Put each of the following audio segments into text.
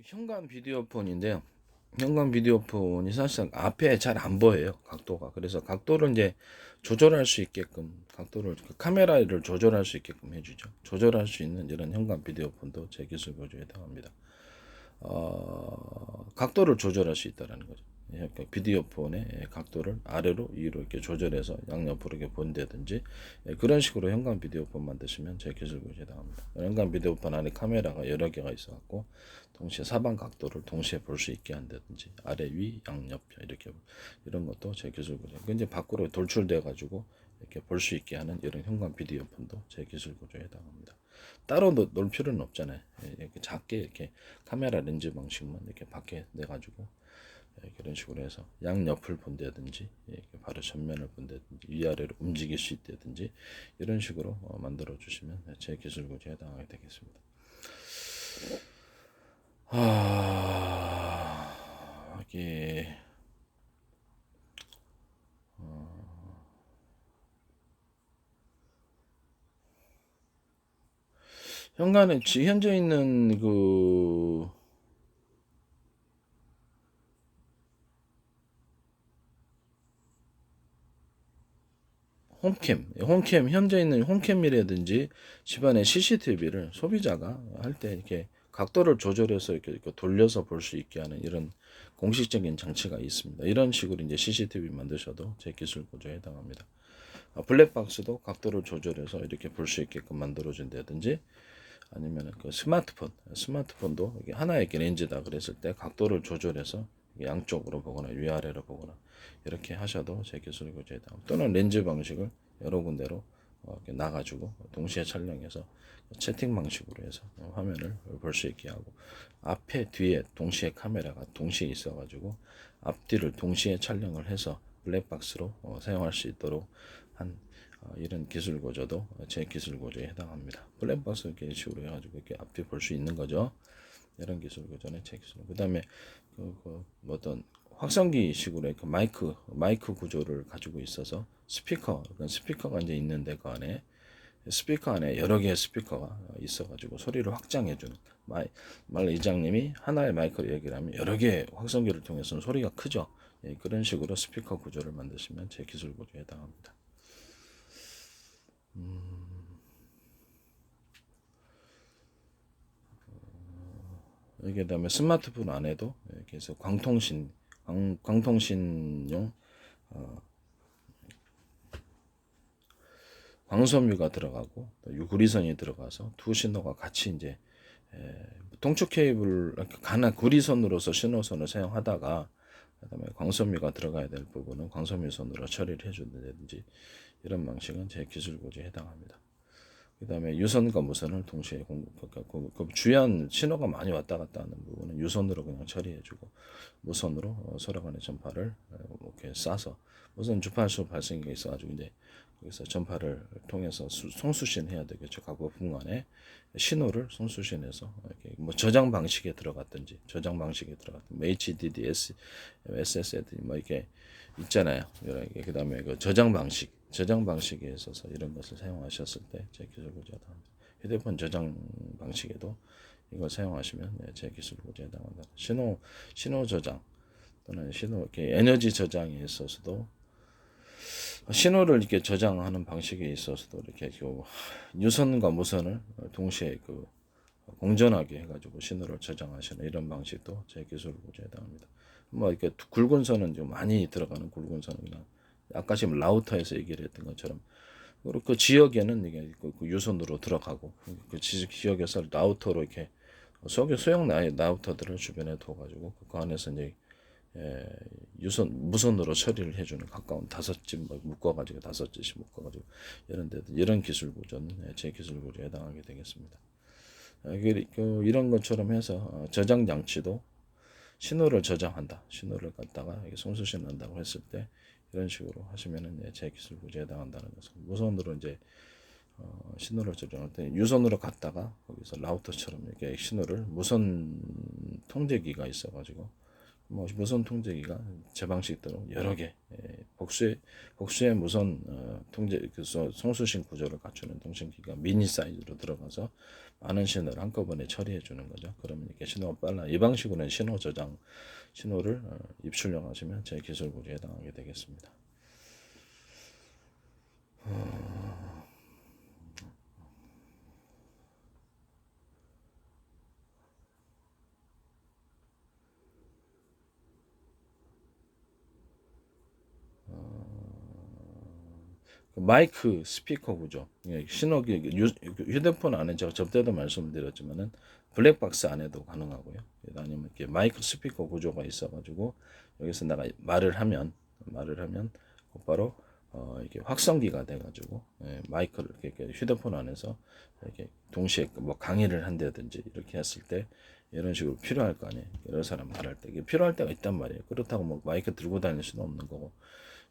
현관 비디오폰인데요. 현관 비디오폰이 사실상 앞에 잘 안 보여요. 각도가. 그래서 각도를 이제 조절할 수 있게끔 각도를 카메라를 조절할 수 있게끔 해주죠. 조절할 수 있는 이런 현관 비디오폰도 제 기술 보조에 해당합니다. 각도를 조절할 수 있다는 거죠. 그러니까 비디오폰의 각도를 아래로 위로 이렇게 조절해서 양옆으로 이렇게 본다든지 그런 식으로 현관 비디오폰 만드시면 제 기술 보조에 해당합니다. 현관 비디오폰 안에 카메라가 여러 개가 있어갖고 동시에 사방 각도를 동시에 볼 수 있게 한다든지 아래 위 양옆 이렇게 이런 것도 제 기술 보조. 이제 밖으로 돌출돼 가지고 이렇게 볼 수 있게 하는 이런 현관 비디오폰도 제 기술 보조에 해당합니다. 따로 놓을 필요는 없잖아요. 이렇게 작게 이렇게 카메라 렌즈 방식만 이렇게 밖에 내가지고 이런 식으로 해서 양옆을 본다든지 이렇게 바로 전면을 본다든지 위아래로 움직일 수 있다든지 이런 식으로 만들어 주시면 제 기술 고지에 해당하게 되겠습니다. 이게 현관에 현재 있는 그 홈캠 현재 있는 홈캠이라든지 집안의 CCTV를 소비자가 할 때 이렇게 각도를 조절해서 이렇게 돌려서 볼 수 있게 하는 이런 공식적인 장치가 있습니다. 이런 식으로 이제 CCTV 만드셔도 제 기술 보조에 해당합니다. 블랙박스도 각도를 조절해서 이렇게 볼 수 있게끔 만들어준다든지 아니면 그 스마트폰도 이게 하나의 렌즈다 그랬을 때 각도를 조절해서 양쪽으로 보거나 위아래로 보거나 이렇게 하셔도 제 기술 보조에 해당합니다. 또는 렌즈 방식을 여러 군데로 이렇게 나가지고 동시에 촬영해서 채팅 방식으로 해서 화면을 볼 수 있게 하고 앞에 뒤에 동시에 카메라가 동시에 있어가지고 앞뒤를 동시에 촬영을 해서 블랙박스로 사용할 수 있도록 한 이런 기술 고조도 제 기술 고조에 해당합니다. 블랙박스 이렇게 식으로 해가지고 이렇게 앞뒤 볼 수 있는 거죠. 이런 기술 고조는 제 기술. 그다음에 뭐 어떤 확성기 식으로 그 마이크 구조를 가지고 있어서 스피커가 이제 있는데 그 안에 스피커 안에 여러 개의 스피커가 있어가지고 소리를 확장해주는 말 이장님이 하나의 마이크로 얘기를 하면 여러 개의 확성기를 통해서는 소리가 크죠. 예, 그런 식으로 스피커 구조를 만드시면 제 기술 구조에 해당합니다. 여기에 다음에 스마트폰 안에도 이렇게 해서 광통신용 광섬유가 들어가고 또 유구리선이 들어가서 두 신호가 같이 이제 동축 케이블 가나 구리선으로서 신호선을 사용하다가 그다음에 광섬유가 들어가야 될 부분은 광섬유선으로 처리를 해준다든지 이런 방식은 제 기술 고지에 해당합니다. 그다음에 유선과 무선을 동시에 그 주요한 신호가 많이 왔다 갔다 하는 부분은 유선으로 그냥 처리해주고 무선으로 서로 간의 전파를 이렇게 쏴서 무선 주파수 발생기가 있어가지고 이제 거기서 전파를 통해서 송수신 해야 되겠죠. 각 부분 간에 신호를 송수신해서 이렇게 뭐 저장 방식에 들어갔든지 뭐 HDD, SSD 뭐 이렇게 있잖아요. 여러 개. 그다음에 그 저장 방식에 있어서 이런 것을 사용하셨을 때 제 기술 고지에 해당합니다. 휴대폰 저장 방식에도 이걸 사용하시면 제 기술 고지에 해당한다. 신호 저장 또는 이렇게 에너지 저장에 있어서도 신호를 이렇게 저장하는 방식에 있어서도 이렇게 유선과 무선을 동시에 공전하게 해가지고 신호를 저장하시는 이런 방식도 제 기술 고지에 해당합니다. 뭐 이렇게 굵은 선은 좀 많이 들어가는 굵은 선은 그냥 아까 지금 라우터에서 얘기를 했던 것처럼 그리고 그 지역에는 이게 그 유선으로 들어가고 그 지역에서 라우터로 이렇게 소형 라우터들을 주변에 둬가지고 그 안에서 이제 무선으로 처리를 해주는 가까운 5집 묶어가지고 5집씩 묶어가지고 이런 기술 구조는 제 기술 구조에 해당하게 되겠습니다. 이런 것처럼 해서 저장 장치도 신호를 저장한다. 신호를 갖다가 송수신한다고 했을 때 이런 식으로 하시면은 제 기술 구조에 해당한다는 것을 무선으로 이제 신호를 저장할 때 유선으로 갔다가 거기서 라우터처럼 이렇게 신호를 무선 통제기가 있어가지고 뭐 무선 통제기가 제 방식대로 여러 개 복수의 무선 통제 송수신 구조를 갖추는 통신기가 미니 사이즈로 들어가서 많은 신호를 한꺼번에 처리해 주는 거죠. 그러면 이렇게 신호가 빨라. 이 방식으로는 신호 저장 신호를 입출력하시면 제 기술 구조에 해당하게 되겠습니다. 마이크 스피커 구조, 신호기 휴대폰 안에 제가 접대도 말씀드렸지만은 블랙박스 안에도 가능하고요. 아니면 이렇게 마이크 스피커 구조가 있어가지고 여기서 내가 말을 하면 곧바로 이게 확성기가 돼가지고 마이크를 이렇게 휴대폰 안에서 이렇게 동시에 뭐 강의를 한다든지 이렇게 했을 때 이런 식으로 필요할 거 아니에요. 여러 사람 말할 때 이게 필요할 때가 있단 말이에요. 그렇다고 뭐 마이크 들고 다닐 수는 없는 거고.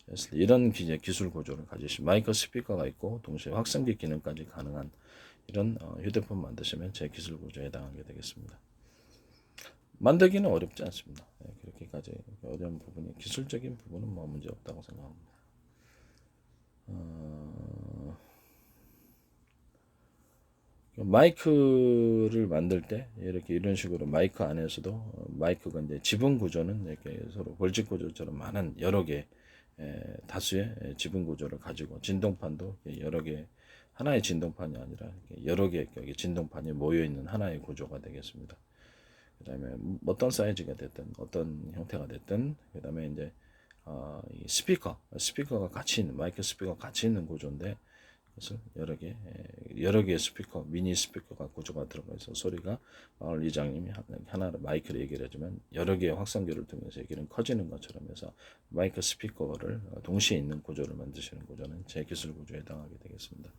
그래서 이런 기술 구조를 가지신 마이크 스피커가 있고 동시에 확성기 기능까지 가능한 이런 휴대폰 만드시면 제 기술 구조에 해당하게 되겠습니다. 만들기는 어렵지 않습니다. 그렇게까지 어려운 부분이 기술적인 부분은 뭐 문제 없다고 생각합니다. 마이크를 만들 때 이렇게 이런 식으로 마이크 안에서도 마이크가 이제 지분 구조는 이렇게 서로 벌집 구조처럼 많은 여러 개 다수의 지분 구조를 가지고 진동판도 여러 개 하나의 진동판이 아니라 여러 개 진동판이 모여 있는 하나의 구조가 되겠습니다. 그다음에 어떤 사이즈가 됐든 어떤 형태가 됐든 그다음에 이제 이 스피커가 같이 있는 마이크 스피커가 같이 있는 구조인데 그래서 여러 개의 스피커 미니 스피커가 구조가 들어가 있어 소리가 마을 이장님이 하나로 마이크를 얘기를 해주면 여러 개의 확성기를 통해서 얘기는 커지는 것처럼 해서 마이크 스피커를 동시에 있는 구조를 만드시는 구조는 제 기술 구조에 해당하게 되겠습니다.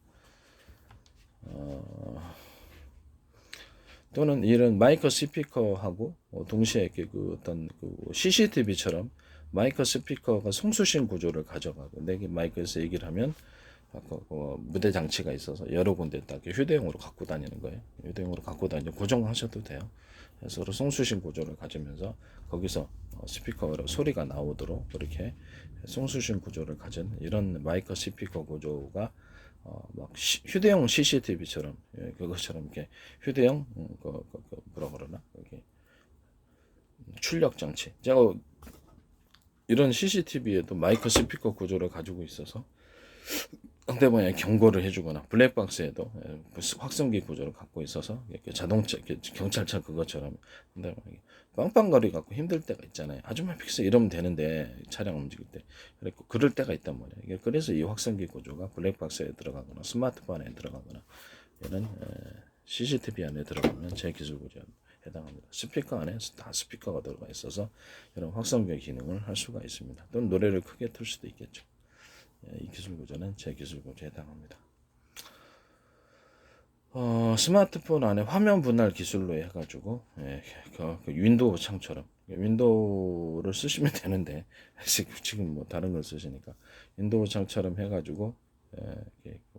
또는 이런 마이크 스피커하고 동시에 이렇게 그 어떤 그 CCTV처럼 마이크 스피커가 송수신 구조를 가져가고 내게 마이크에서 얘기를 하면 무대 장치가 있어서 여러 군데 딱 휴대용으로 갖고 다니는 거예요. 휴대용으로 갖고 다니고 고정하셔도 돼요. 서로 송수신 구조를 가지면서 거기서 스피커로 소리가 나오도록 그렇게 송수신 구조를 가진 이런 마이크 스피커 구조가 막 휴대용 CCTV처럼 그것처럼 이렇게 휴대용 뭐라 그러나 이렇게 출력 장치. 제가 이런 CCTV에도 마이크 스피커 구조를 가지고 있어서 상대방에 경고를 해주거나 블랙박스에도 확성기 구조를 갖고 있어서 이렇게 자동차 경찰차 그것처럼 상대방에게 빵빵거리 갖고 힘들 때가 있잖아요. 아줌마 픽스 이러면 되는데 차량 움직일 때 그럴 때가 있단 말이에요. 그래서 이 확성기 구조가 블랙박스에 들어가거나 스마트폰에 들어가거나 이런 CCTV 안에 들어가면 제 기술 구조에 해당합니다. 스피커 안에 다 스피커가 들어가 있어서 이런 확성기 기능을 할 수가 있습니다. 또는 노래를 크게 틀 수도 있겠죠. 이 기술 구조는 제 기술 구조에 해당합니다. 스마트폰 안에 화면 분할 기술로 해가지고 그 윈도우 창처럼 윈도우를 쓰시면 되는데 지금 뭐 다른 걸 쓰시니까 윈도우 창처럼 해가지고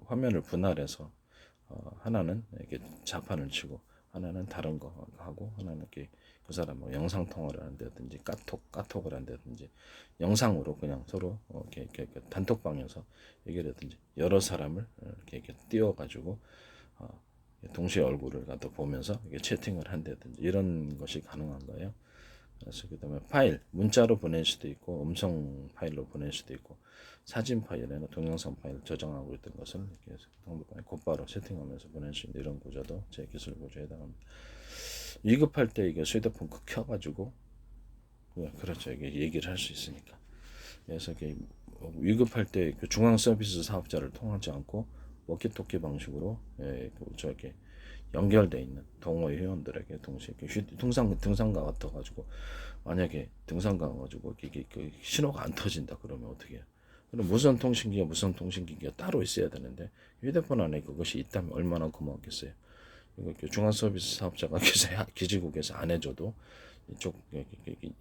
화면을 분할해서 하나는 이렇게 자판을 치고 하나는 다른 거 하고 하나는 이렇게 그 사람 뭐 영상 통화를 한다든지 카톡을 한다든지 영상으로 그냥 서로 이렇게 단톡방에서 얘기를 하든지 여러 사람을 이렇게 띄워가지고 동시에 얼굴을 갖다 보면서 이렇게 채팅을 한다든지 이런 것이 가능한 거예요. 그래서 그다음에 파일 문자로 보낼 수도 있고 음성 파일로 보낼 수도 있고 사진 파일이나 동영상 파일 저장하고 있던 것을 이렇게 상대방에 곧바로 세팅하면서 보낼 수 있는 이런 구조도 제 기술 구조에 해당합니다. 위급할 때 이게 휴대폰 켜가지고 그렇죠 이게 얘기를 할 수 있으니까 그래서 이게 위급할 때 그 중앙 서비스 사업자를 통하지 않고 워키토키 방식으로 저렇게 연결돼 있는 동호회 회원들에게 동시에 등산가 같아가지고 만약에 등산가 가지고 이게 그 신호가 안 터진다 그러면 어떻게 해요? 그럼 무선 통신기가 따로 있어야 되는데 휴대폰 안에 그것이 있다면 얼마나 고마웠겠어요. 이거 중앙 서비스 사업자가 기지국에서 안 해줘도 이쪽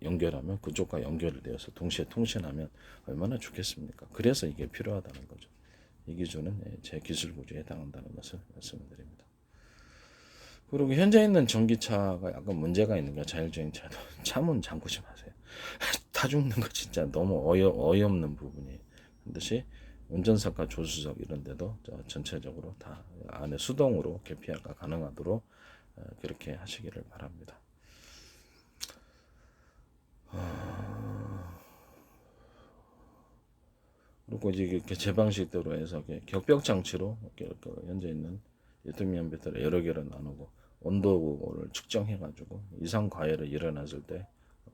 연결하면 그쪽과 연결되어서 동시에 통신하면 얼마나 좋겠습니까? 그래서 이게 필요하다는 거죠. 이 기준은 제 기술 구조에 해당한다는 것을 말씀드립니다. 그리고 현재 있는 전기차가 약간 문제가 있는 게 자율주행차도 차문 잠그지 마세요. 타 죽는 거 진짜 너무 어이없는 부분이에요. 반드시 운전석과 조수석 이런 데도 전체적으로 다 안에 수동으로 계피가 가능하도록 그렇게 하시기를 바랍니다. 그리고 이제 이렇게 제 방식대로 해서 격벽 장치로 현재 있는 리튬이온 배터리 여러 개를 나누고 온도를 측정해가지고 이상 과열이 일어났을 때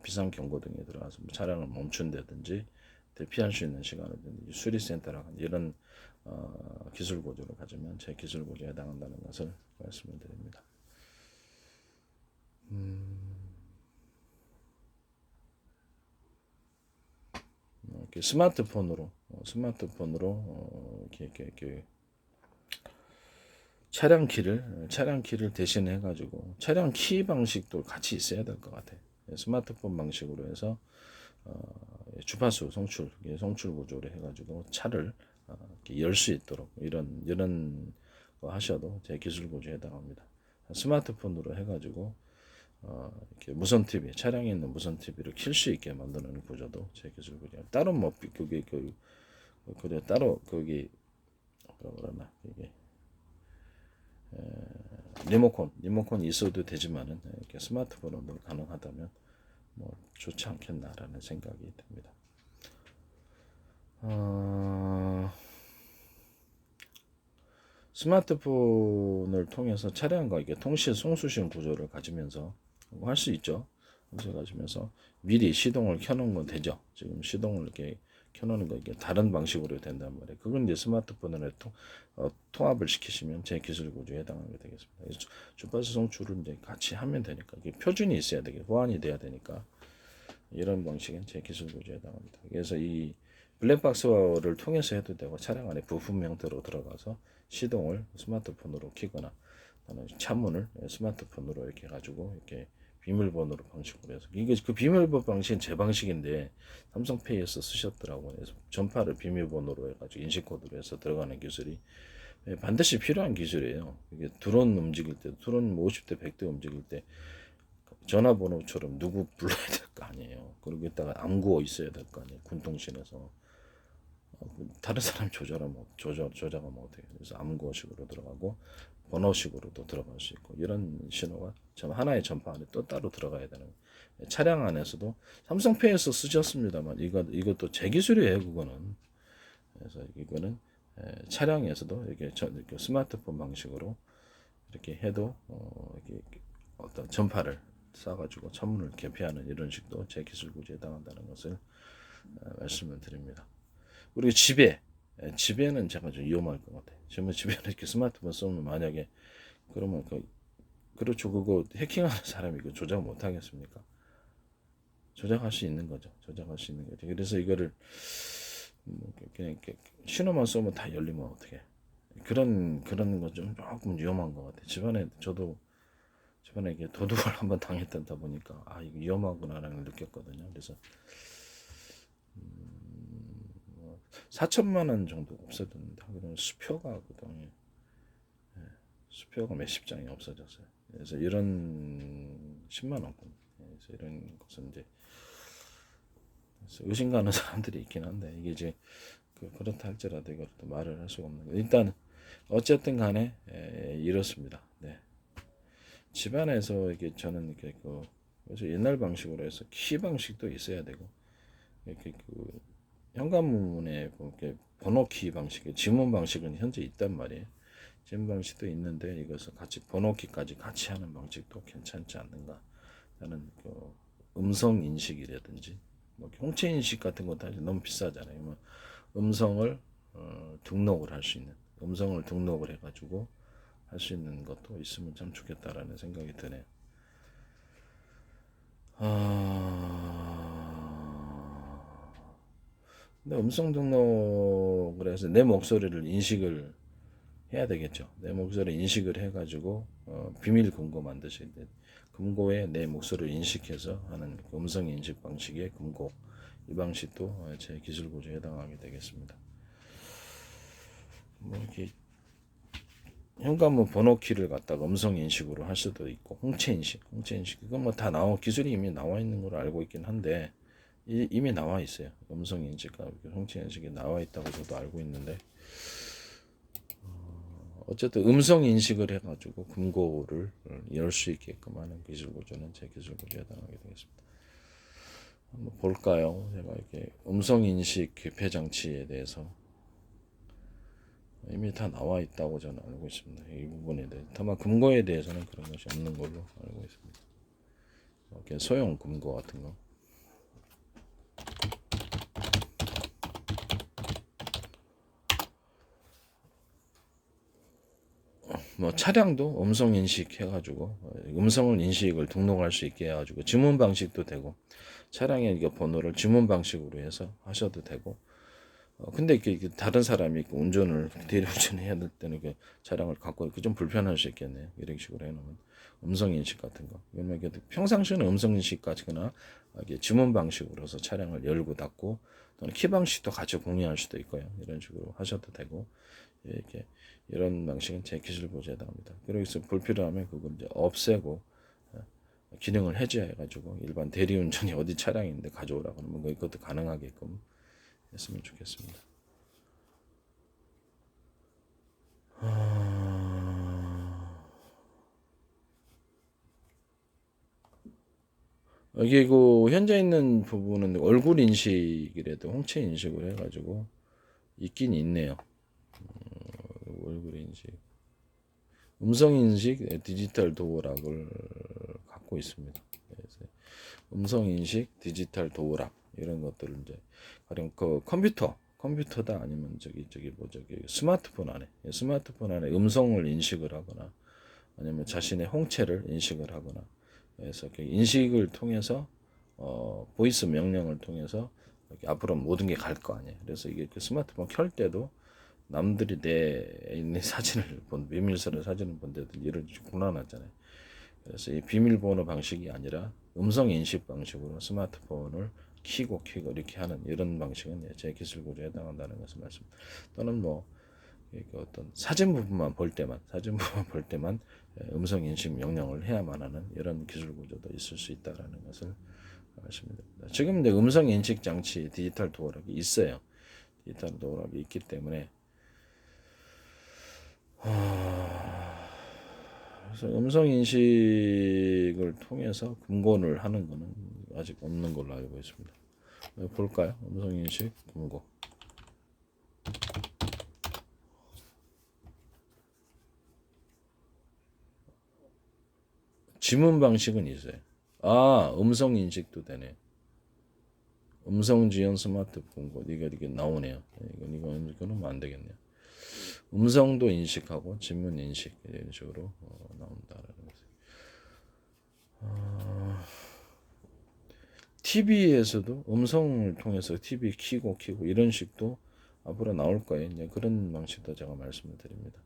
비상 경고등이 들어가서 차량을 멈춘다든지 대피할 수 있는 시간이든지 수리센터라는 이런 기술 고조를 가지면 제 기술 고조에 해당한다는 것을 말씀을 드립니다. 이렇게 스마트폰으로 이렇게 차량 키를 대신해 가지고 차량 키 방식도 같이 있어야 될 것 같아요. 스마트폰 방식으로 해서 주파수 송출 구조를 해가지고 차를 열 수 있도록 이런 거 하셔도 제 기술 구조에 해당합니다. 스마트폰으로 해가지고 이렇게 무선 TV 차량에 있는 무선 TV를 킬 수 있게 만드는 구조도 제 기술 구조. 따로 뭐 그게 그래 따로 거기 뭐라 그러나 이게 리모컨이 있어도 되지만은 이렇게 스마트폰으로 가능하다면 뭐 좋지 않겠나라는 생각이 듭니다. 스마트폰을 통해서 차량과 이게 통신 송수신 구조를 가지면서 할 수 있죠. 가지면서 미리 시동을 켜놓은 되죠. 지금 시동을 이렇게 켜놓는 거 이게 다른 방식으로 된단 말이에요. 그건 이제 스마트폰으로 통합을 시키시면 제 기술 구조에 해당하게 되겠습니다. 주파수 송출을 이제 같이 하면 되니까 이게 표준이 있어야 되게 보완이 돼야 되니까 이런 방식은 제 기술 구조에 해당합니다. 그래서 이 블랙박스를 통해서 해도 되고 차량 안에 부품 형태로 들어가서 시동을 스마트폰으로 켜거나 차문을 스마트폰으로 이렇게 가지고 이렇게 비밀번호로 방식으로 해서 이게 그 비밀번호 방식은 제 방식인데 삼성페이에서 쓰셨더라고요. 그래서 전파를 비밀번호로 해가지고 인식 코드로 해서 들어가는 기술이 반드시 필요한 기술이에요. 이게 드론 움직일 때 드론 50대 100대 움직일 때 전화번호처럼 누구 불러야 될 거 아니에요. 그리고 이따가 암구어 있어야 될 거 아니에요. 군통신에서 다른 사람 조작하면 어떻게 해요. 그래서 암구어식으로 들어가고 번호식으로도 들어갈 수 있고 이런 신호가 하나의 전파 안에 또 따로 들어가야 되는 거예요. 차량 안에서도 삼성페이에서 쓰셨습니다만 이것도 제 기술이에요. 그거는 그래서 이거는 차량에서도 이렇게 스마트폰 방식으로 이렇게 해도 이렇게 어떤 전파를 쏴가지고 차문을 개폐하는 이런 식도 제 기술 구조에 해당한다는 것을 말씀을 드립니다. 그리고 집에는 제가 좀 위험할 것 같아요. 집에는 이렇게 스마트폰 쓰면 만약에 그러면 그렇죠. 그거 해킹하는 사람이 그 조작 못 하겠습니까? 조작할 수 있는 거죠. 그래서 이거를 그냥 이렇게 신호만 쏘면 다 열리면 어떻게? 그런 거 좀 조금 위험한 것 같아요. 집안에 이게 도둑을 한번 당했다 보니까 이거 위험하구나라는 걸 느꼈거든요. 그래서 4천만 원 정도 없어졌는데 그런 수표가 그동안 수표가 몇십 장이 없어졌어요. 그래서 이런 10만 원권. 그래서 이런 것은 이제 의심 가는 사람들이 있긴 한데 이게 이제 그렇다 할지라도 이걸 또 말을 할 수가 없는 거예요. 일단 어쨌든 간에 이렇습니다. 네. 집안에서 이게 저는 이렇게 그래서 옛날 방식으로 해서 키 방식도 있어야 되고 이렇게 현관문에 이렇게 번호키 방식, 지문 방식은 현재 있단 말이에요. 지문 방식도 있는데 이것을 같이 번호키까지 같이 하는 방식도 괜찮지 않는가? 나는 음성 인식이라든지 뭐 홍채 인식 같은 것도 아직 너무 비싸잖아요. 뭐 음성을 등록을 할 수 있는 음성을 등록을 해가지고 할 수 있는 것도 있으면 참 좋겠다라는 생각이 드네요. 근데 음성 등록을 해서 내 목소리를 인식을 해야 되겠죠. 내 목소리 인식을 해가지고 비밀 금고 만드셔야 돼. 금고에 내 목소리를 인식해서 하는 음성 인식 방식의 금고 이 방식도 제 기술 구조에 해당하게 되겠습니다. 뭐 이렇게 현관문 번호키를 갖다가 음성 인식으로 할 수도 있고 홍채 인식 이건 뭐 다 기술이 이미 나와 있는 걸로 알고 있긴 한데 이미 나와 있어요. 음성 인식과 홍채 인식이 나와 있다고 저도 알고 있는데, 어쨌든 음성 인식을 해가지고 금고를 열 수 있게끔 하는 기술 구조는 제 기술 구조에 해당하게 되겠습니다. 한번 볼까요? 제가 이렇게 음성 인식 개폐 장치에 대해서 이미 다 나와 있다고 저는 알고 있습니다. 이 부분에 대해 다만 금고에 대해서는 그런 것이 없는 걸로 알고 있습니다. 이렇게 소형 금고 같은 거. 뭐 차량도 음성 인식 해가지고 음성을 인식을 등록할 수 있게 해가지고 지문 방식도 되고 차량의 이거 번호를 지문 방식으로 해서 하셔도 되고 근데 이게 다른 사람이 운전을 대리운전을 해야 될 때는 그 차량을 갖고 좀 불편할 수 있겠네요. 이런 식으로 해놓으면 음성 인식 같은 거. 왜냐면 평상시에는 음성 인식까지거나 이게 지문 방식으로서 차량을 열고 닫고 또는 키 방식도 같이 공유할 수도 있고요. 이런 식으로 하셔도 되고 이렇게 이런 방식은 제 기술 보조에 해당합니다. 그래서 불필요하면 그걸 이제 없애고 기능을 해제해가지고 일반 대리운전이 어디 차량인데 가져오라고 하면 그것도 가능하게끔 했으면 좋겠습니다. 이게 그 현재 있는 부분은 얼굴 인식이라도 홍채 인식을 해가지고 있긴 있네요. 얼굴 인식, 음성 인식 디지털 도어락을 갖고 있습니다. 그래서 음성 인식 디지털 도어락 이런 것들을 이제 가령 그 컴퓨터다 아니면 저기 스마트폰 안에 음성을 인식을 하거나 아니면 자신의 홍채를 인식을 하거나 그래서 그 인식을 통해서 보이스 명령을 통해서 앞으로 모든 게 갈 거 아니에요. 그래서 이게 그 스마트폰 켤 때도 남들이 내 있는 사진을 비밀스러운 사진을 본 데도 이런 곤란하잖아요. 그래서 이 비밀번호 방식이 아니라 음성 인식 방식으로 스마트폰을 키고 이렇게 하는 이런 방식은 제 기술 구조에 해당한다는 것을 말씀. 또는 뭐 어떤 사진 부분만 볼 때만 음성 인식 명령을 해야만 하는 이런 기술 구조도 있을 수 있다라는 것을 말씀드립니다. 지금 이제 음성 인식 장치 디지털 도어락이 있어요. 디지털 도어락이 있기 때문에 그래서 음성 인식을 통해서 금고를 하는 것은 아직 없는 걸로 알고 있습니다. 볼까요? 음성 인식 금고. 지문 방식은 있어요. 음성 인식도 되네. 음성 지원 스마트폰 고 이게 나오네요. 이거는 안 되겠네요. 음성도 인식하고 지문 인식 이런 식으로 나온다라는 거죠. TV에서도 음성을 통해서 TV 키고 이런 식도 앞으로 나올 거예요. 이제 그런 방식도 제가 말씀을 드립니다.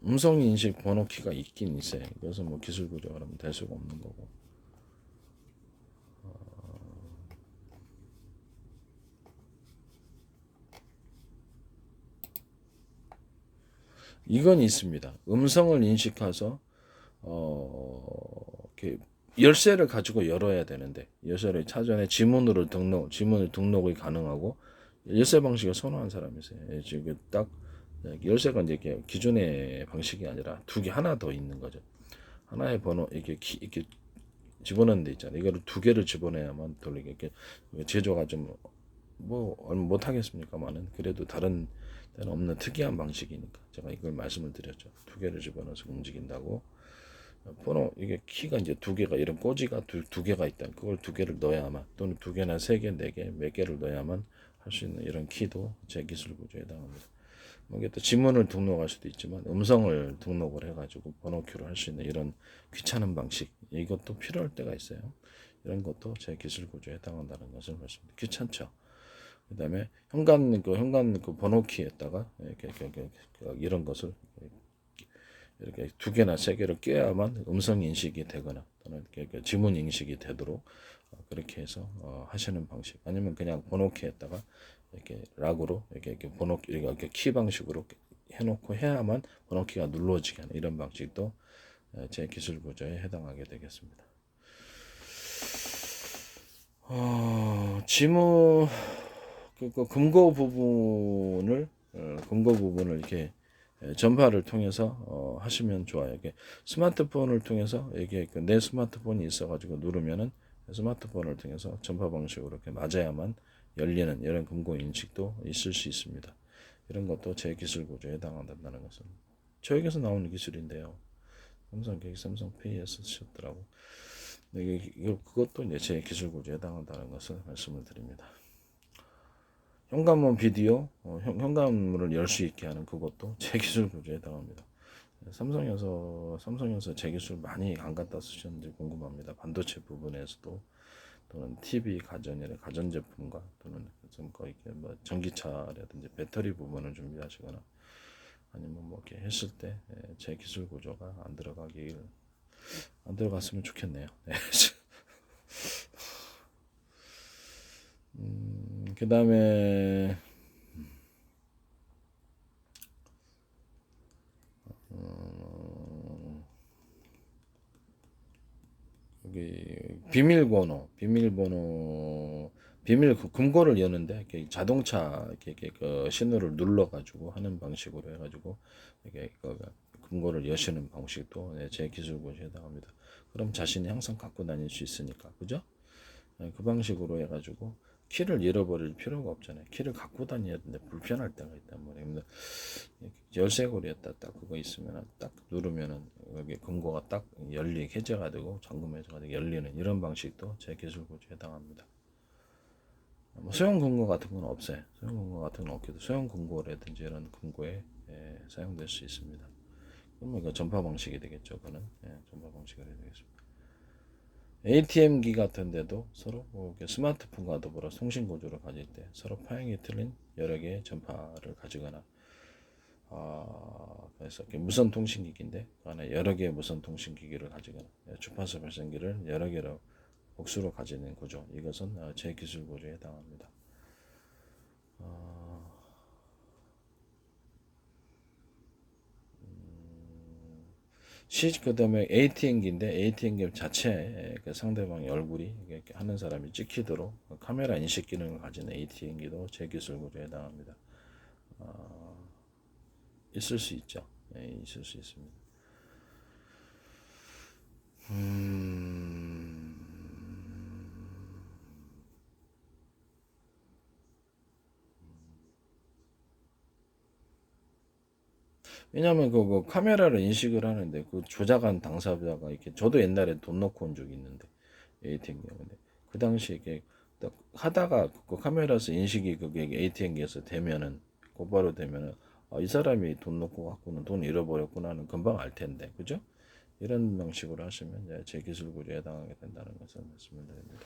음성 인식 번호키가 있긴 있어요. 그래서 뭐 기술 구조라면 될 수가 없는 거고. 이건 있습니다. 음성을 인식해서 이렇게 열쇠를 가지고 열어야 되는데 열쇠를 차전에 지문을 등록이 가능하고 열쇠 방식을 선호한 사람이 있어요. 지금 딱 열쇠가 이제 기존의 방식이 아니라 두 개 하나 더 있는 거죠. 하나의 번호 이렇게 집어넣는 데 있잖아요. 이거를 두 개를 집어내야만 돌리게 이렇게 제조가 좀 뭐 못 하겠습니까만은 그래도 다른 데는 없는 특이한 방식이니까 제가 이걸 말씀을 드렸죠. 두 개를 집어넣어서 움직인다고. 번호 이게 키가 이제 두 개가 이런 꼬지가 두 개가 있다. 그걸 두 개를 넣어야만 또는 두 개나 세 개, 네 개, 몇 개를 넣어야만 할 수 있는 이런 키도 제 기술 구조에 해당합니다. 뭐 이게 또 지문을 등록할 수도 있지만 음성을 등록을 해가지고 번호키로 할 수 있는 이런 귀찮은 방식 이것도 필요할 때가 있어요. 이런 것도 제 기술 구조에 해당한다는 것을 말씀드립니다. 귀찮죠. 그다음에 현관 그 번호키에다가 이렇게 이런 것을 이렇게 두 개나 세 개를 껴야만 음성 인식이 되거나 또는 이렇게 지문 인식이 되도록 그렇게 해서 하시는 방식. 아니면 그냥 번호키에다가 이렇게 락으로 이렇게 번호 이렇게 키 방식으로 해놓고 해야만 번호키가 눌러지게 하는 이런 방식도 제 기술 구조에 해당하게 되겠습니다. 지문 그 금고 부분을 이렇게 전파를 통해서 하시면 좋아요. 이게 스마트폰을 통해서 이게 내 스마트폰이 있어가지고 누르면은 스마트폰을 통해서 전파 방식으로 이렇게 맞아야만 열리는 이런 금고 인식도 있을 수 있습니다. 이런 것도 제 기술 구조에 해당한다는 것은 저에게서 나오는 기술인데요. 삼성 페이에서 쓰셨더라고. 그것도 이제 제 기술 구조에 해당한다는 것을 말씀을 드립니다. 현관문 비디오, 현관문을 열 수 있게 하는 그것도 제 기술 구조에 해당합니다. 삼성에서 제 기술 많이 안 갖다 쓰셨는지 궁금합니다. 반도체 부분에서도 또는 TV 가전제품과 또는 좀 거의 뭐 전기차라든지 배터리 부분을 준비하시거나 아니면 뭐 이렇게 했을 때 제 기술 구조가 안 들어갔으면 좋겠네요. 네. 그 다음에 여기 금고를 여는데 자동차 이렇게 그 신호를 눌러가지고 하는 방식으로 해가지고 이게 금고를 여시는 방식도 제 기술 구조에 해당합니다. 그럼 자신이 항상 갖고 다닐 수 있으니까, 그죠? 그 방식으로 해가지고 키를 잃어버릴 필요가 없잖아요. 키를 갖고 다녀야 되는데 불편할 때가 있단 말이에요. 열쇠고리에다 딱 그거 있으면 딱 누르면은 여기 금고가 딱 해제가 되고 잠금 해제가 되고 열리는 이런 방식도 제 기술 구조에 해당합니다. 뭐 소형 금고 같은 건 없어요. 소형 금고 같은 건 없기도 소형 금고라든지 이런 금고에 사용될 수 있습니다. 그러면 이거 전파 방식이 되겠죠. 그는 전파 방식이 되겠습니다. ATM기 같은 데도 서로 스마트폰과 더불어 통신 구조를 가질 때 서로 파형이 틀린 여러 개의 전파를 가지거나 그래서 무선 통신기기인데 그 안에 여러 개의 무선 통신기기를 가지거나 주파수 발생기를 여러 개로 복수로 가지는 구조, 이것은 제 기술 구조에 해당합니다. 그 다음에 ATM기인데 ATM기 자체에 상대방의 얼굴이 이렇게 하는 사람이 찍히도록 카메라 인식 기능을 가진 ATM기도 제 기술 구조에 해당합니다. 있을 수 있죠. 있을 수 있습니다. 왜냐하면 그 카메라를 인식을 하는데 그 조작한 당사자가 이렇게 저도 옛날에 돈 넣고 온 적이 있는데 ATM 경우인데 그 당시에 이렇게 딱 하다가 그 카메라에서 인식이 그게 ATM기에서 되면은 곧바로 되면은 이 사람이 돈 넣고 갖고는 돈 잃어버렸구나는 금방 알 텐데, 그죠? 이런 방식으로 하시면 제 기술 구조에 해당하게 된다는 것을 말씀을 드립니다.